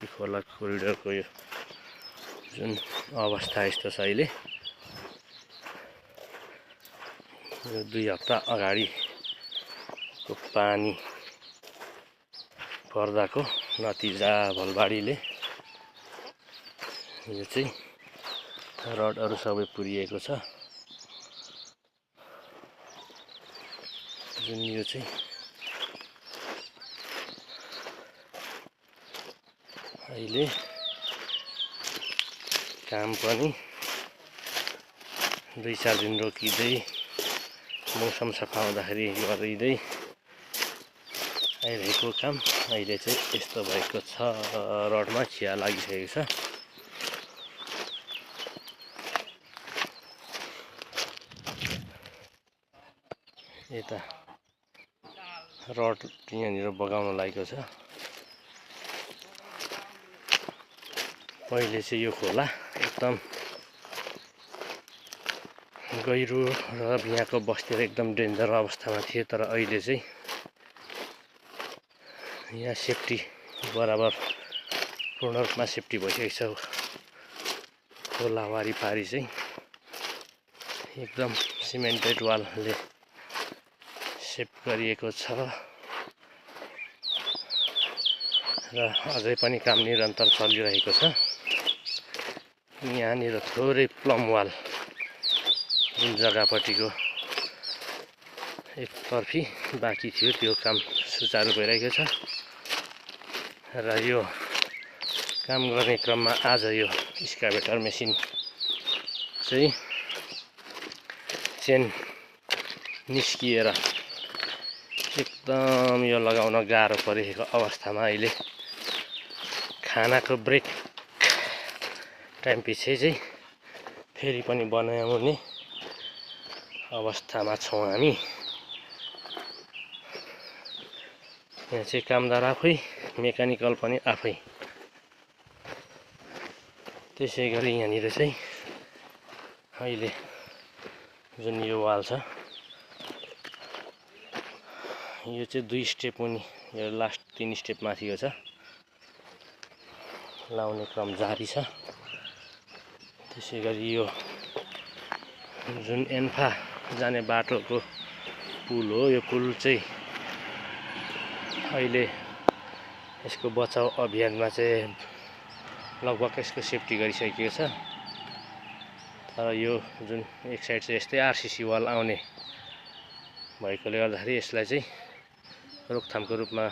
खोला कोरिडोरको यो जुन अवस्था यस्तो छ अहिले, यो 2 हप्ता अगाडिको पानी पर्दाको नतिजा भलबाढीले यो चाहिँ रडहरू सबै पुरिएको छ। जुन यो चाहिँ अहिले काम पनि 2-4 दिन रोकिँदै मौसम सफा हुँदाखेरि गरिँदै आइरहेको काम अहिले चाहिँ यस्तो भएको छ। रडमा खिया लागिसकेको छ। यता रड यहाँनिर बगाउन लागेको छ। पहिले चाहिँ यो खोला एकदम गहिरो र यहाँको बस्तीहरू एकदम डेन्जर अवस्थामा थिए, तर अहिले चाहिँ यहाँ सेफ्टी बराबर पूर्ण रूपमा सेफ्टी भइसकेको छ। खोला वारिपारि चाहिँ एकदम सिमेन्टेड वालले सेफ गरिएको छ र अझै पनि काम निरन्तर चलिरहेको छ। यहाँनिर थोरै प्लम वाल जुन जग्गापट्टिको एकतर्फी बाँकी थियो त्यो काम सुचारू भइरहेको छ र यो काम गर्ने क्रममा आज यो एक्सकाभेटर मेसिन चाहिँ चेन निस्किएर एकदम यो लगाउन गाह्रो परेको अवस्थामा अहिले खानाको ब्रेक टाइम पछि चाहिँ फेरि पनि बनाउने अवस्थामा छौँ हामी। यहाँ चाहिँ कामदार आफै, मेकानिकल पनि आफै। त्यसै गरी यहाँनिर चाहिँ अहिले जुन यो वाल छ यो चाहिँ 2 स्टेप मुनि, यो लास्ट 3 स्टेप माथिको छ, लाउने क्रम जारी छ। त्यसै गरी यो जुन एन्फा जाने बाटोको पुल हो, यो पुल चाहिँ अहिले यसको बचाउ अभियानमा चाहिँ लगभग यसको सेफ्टी गरिसकिएको छ। तर यो जुन एक साइड चाहिँ यस्तै आरसिसी वाल आउने भएकोले गर्दाखेरि यसलाई चाहिँ रोकथामको रूपमा